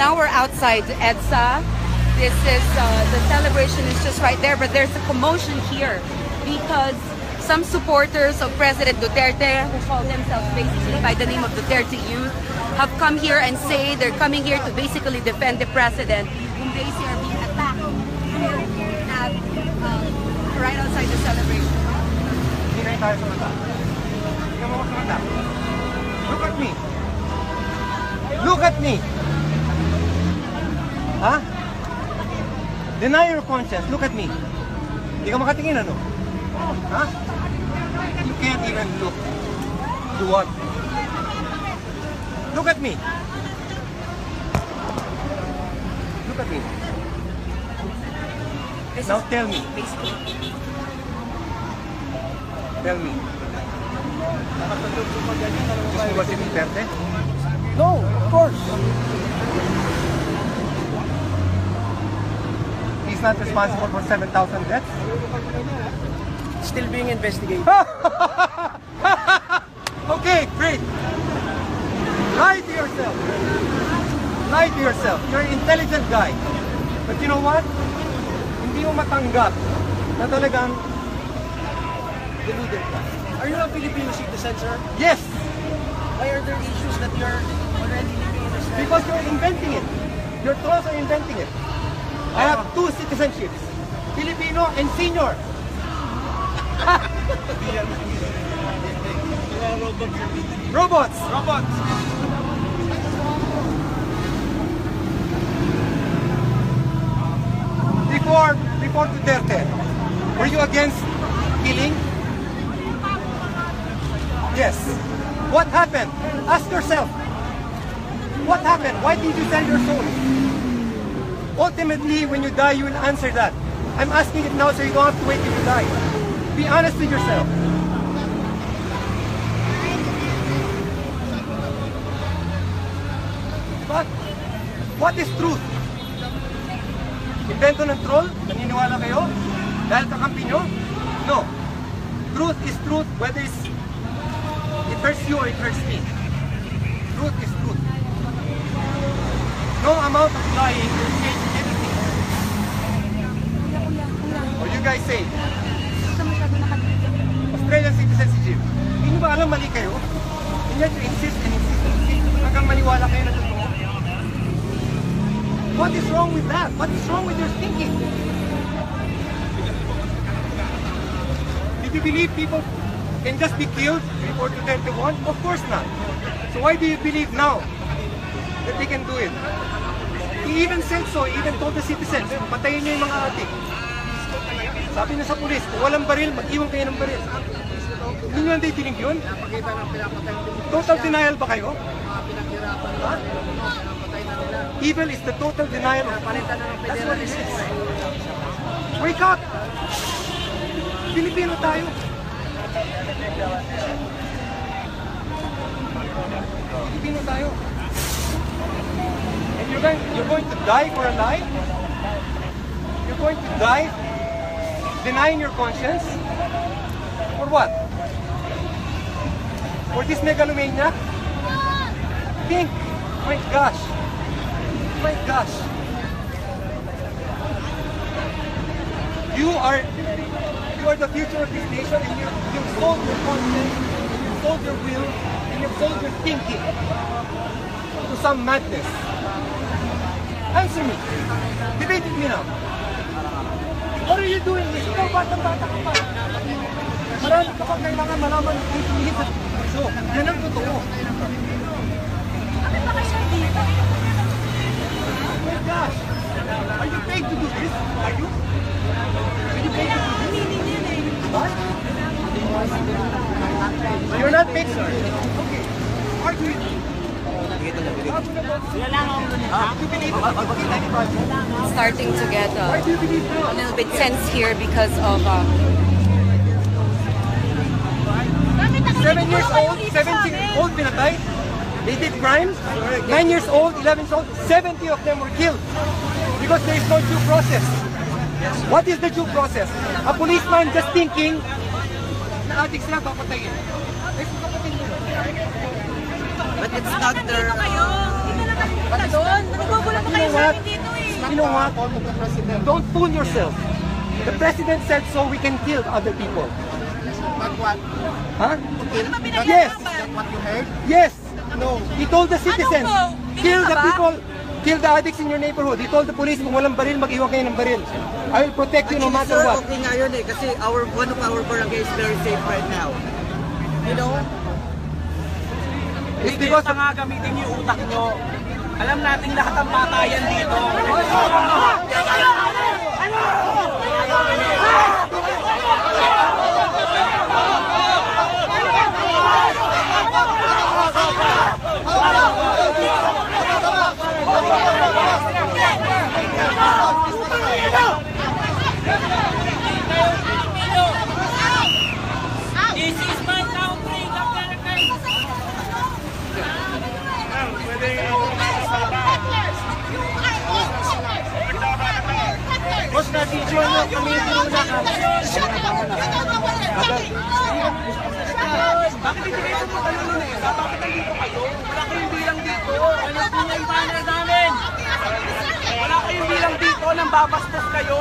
now we're outside EDSA. This is, the celebration is just right there, but there's a commotion here because some supporters of President Duterte, who call themselves basically by the name of Duterte Youth, have come here and say they're coming here to basically defend the president, whom they say are being attacked here at, right outside the celebration. Look at me. Look at me. Huh? Deny your conscience. Look at me. Hindi ka makatingin, ano? Huh? You can't even look. Do what? Look at me. Look at me. Now tell me. Tell me. Gusto mo ba si Duterte? No, of course. He's not responsible for 7,000 deaths? Still being investigated. Okay, great. Lie to yourself. Lie to yourself. You're an intelligent guy. But you know what? Hindi mo matanggap na talagang deluded ka. Are you a Filipino citizen, sir? Yes! Why are there issues that you're already living in this country? Because you're inventing it. Your trolls are inventing it. I have 2 citizenships. Filipino and senior. Robots. Robots. Before Duterte, were you against killing? Yes. What happened? Ask yourself. What happened? Why did you sell your soul? Ultimately, when you die, you will answer that. I'm asking it now so you don't have to wait till you die. Be honest with yourself. But what is truth? Invento ng troll? Naniniwala kayo? Dahil kakampi nyo? No. Truth is truth, whether it hurts you or it hurts me. Truth is truth. No amount of lying will change anything. Or you guys say, Australian citizenship. Hindi nyo ba alam mali kayo? And yet you insist and insist and insist hanggang maniwala kayo na totoo. What is wrong with that? What is wrong with your thinking? Did you believe people can just be killed before Duterte won? Of course not. So why do you believe now that they can do it? He even said so, he even told the citizens, patayin niyo yung mga adik. Sabi niya sa pulis, kung walang baril, mag-iwan kayo ng baril. Hindi nyo hindi tinig yun? Total denial ba kayo? Ha? Evil is the total denial of palitan na ng that's what it is. Wake up! Pilipino tayo. Pilipino tayo. And you're going to die for a lie? You're going to die denying your conscience? For what? For this megalomania? Think! My gosh! My gosh! You are the future of this nation, and you've sold your conscience, and you've sold your will, and you've sold your thinking to some madness. Answer me. Debate with me now. What are you doing? Ikaw, batang-bata ka pa. Marami ka pang kailangan malaman ng hihit sa puso. Yan ang totoo. Ano ba kayo dito? Oh my gosh! Are you paid to do this? Are you? Are you paid to do this? What? You're not paid, sir. Okay. Argue with me. Starting to get a little bit tense here because of 7 years old, 17 years old pinatay. They did crimes. 9 years old, 11 years old, 70 of them were killed because there is no due process. What is the due process? A policeman just thinking na adik sila papatayin. But it's not their... Hindi na kayo! Hindi na kayo doon! Nagbobola what? dito eh. You know what? Don't fool yourself. The president said so we can kill other people. But what? Huh? Ano ba pinaglaban? Yes. What you heard? Yes. No. He told the citizens, Ano po? kill the Pinaka ba? people, kill the addicts in your neighborhood. He told the police, kung walang baril, mag-iwan kayo ng baril. I will protect you no matter what. Okay nga yun eh, kasi one of our barangay is very safe right now. You know? It's because Basta nga gamitin yung utak nyo. Alam natin lahat ang patayan dito. This is my country, Boss, na-video nyo kami muna kami. Bakit hindi kayo pumunta nun eh? Bakit nandito kayo? Wala kayong bilang dito. Ano po nga yung banner namin? Wala kayong bilang dito nang babastos kayo.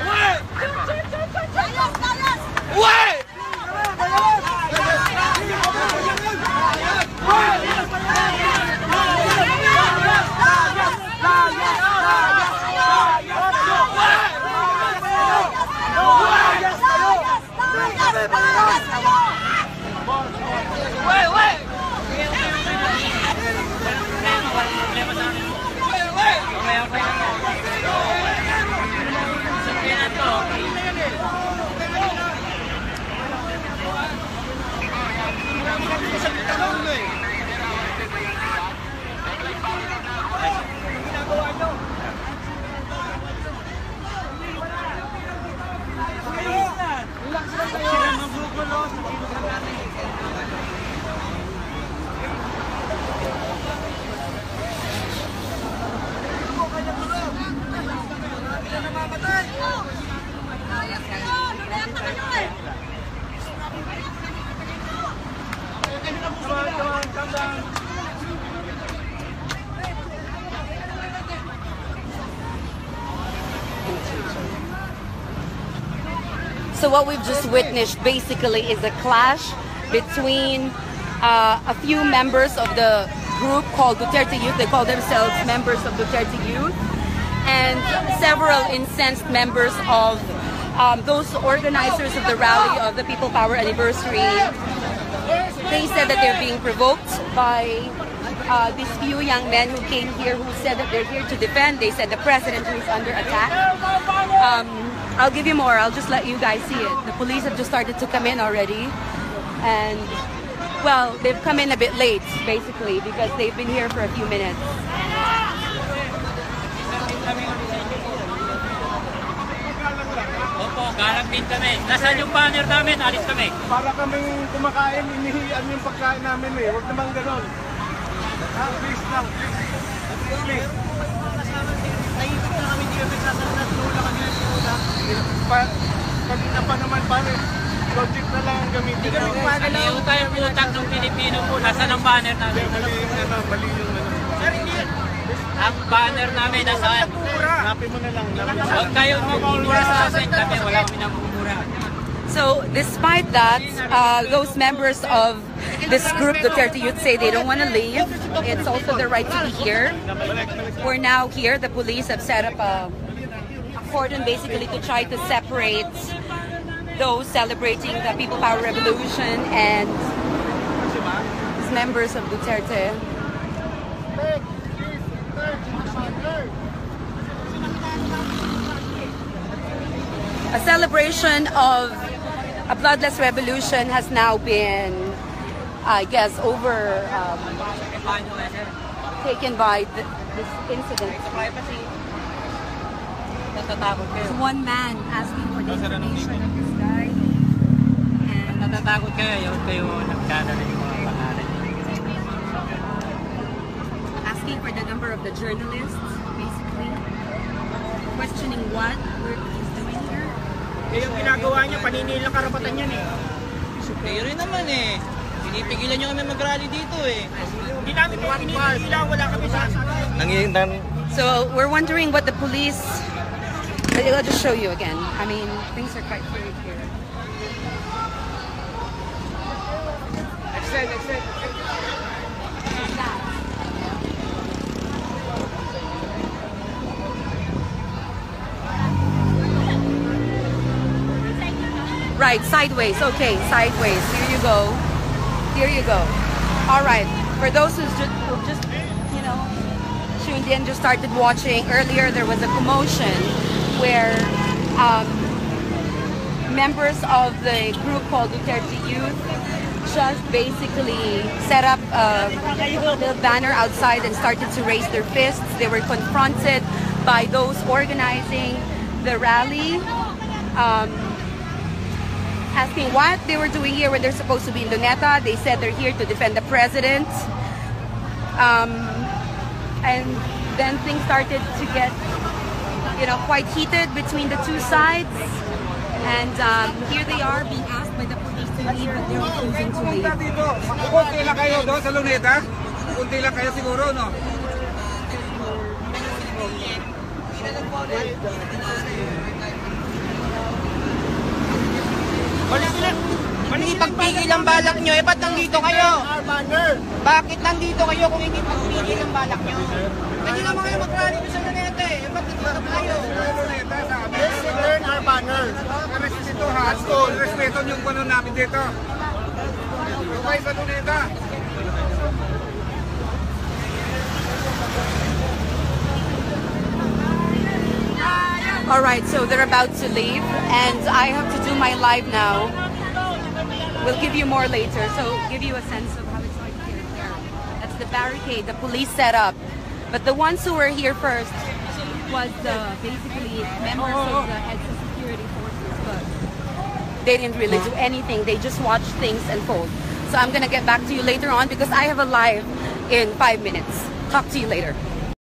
Uwe! Uwe! So what we've just witnessed basically is a clash between a few members of the group called Duterte Youth. They call themselves members of Duterte Youth, and several incensed members of those organizers of the rally of the People Power Anniversary. They said that they're being provoked by these few young men who came here, who said that they're here to defend. They said the president who is under attack. I'll give you more. I'll just let you guys see it. The police have just started to come in already. And, well, they've come in a bit late, basically, because they've been here for a few minutes. Opo, galak din kami. Nasaan yung banner namin? Alis kami. para kaming kumakain, inihian yung pagkain namin eh. Huwag naman ganon. Please lang, please. Naisip na kami, hindi kami sasalat. Wala kami nasimulan. Kanina pa naman pare, logic na lang ang gamitin. Hindi kami kumagalaw. Ano yung tayong utak ng Pilipino po? Nasaan ang banner namin? Mali yung ano. Sir, hindi. Ang banner namin nasaan? Hanapin mo na lang. Huwag kayong mamumura sa akin. Kami wala kami namumura. So, despite that, those members of this group, Duterte Youth, say they don't want to leave. It's also their right to be here. We're now here. The police have set up a cordon basically to try to separate those celebrating the People Power Revolution and these members of Duterte. A celebration of a bloodless revolution has now been, I guess, taken by this incident. Natatakot kayo. There's one man asking for the information of this guy, and Natatakot kayo. Ayaw kayo nagkadala yung mga pangalan. asking for the number of the journalists, basically questioning what work he's doing here. Yung ginagawa niya, paninil ng karapatan yan eh. Kayo rin naman eh. Pinipigilan nyo kami mag-rally dito eh. Hindi namin kayo pinipigilan, wala kami sasabihin. So we're wondering what the police. I'll just show you again. I mean, things are quite fluid here. Extend. Right, sideways. Okay, sideways. Here you go. Here you go. All right. For those who just you know, tuned in, just started watching earlier, there was a commotion where members of the group called Duterte Youth just basically set up a little banner outside and started to raise their fists. They were confronted by those organizing the rally. Asking what they were doing here when they're supposed to be in Luneta. They said they're here to defend the president. And then things started to get, you know, quite heated between the two sides. And here they are being asked by the police to leave, but they're refusing to leave. Kunti lang kayo doon sa Luneta? Kunti lang kayo siguro, no? Kung hindi pagpigil ang balak nyo, ba't nandito kayo? Bakit nandito kayo kung hindi pagpigil ang balak nyo? Pwede naman kayo mag-rally sa Luneta eh. Ba't nandito kayo? Let's learn our banner. Respeto ha. Respeto yung kuno namin dito. Okay sa Luneta. All right, so they're about to leave, and I have to do my live now. We'll give you more later, so give you a sense of how it's like here and there. That's the barricade the police set up. But the ones who were here first was basically members of the EDSA security forces, but they didn't really do anything. They just watched things unfold. So I'm gonna get back to you later on because I have a live in 5 minutes. Talk to you later.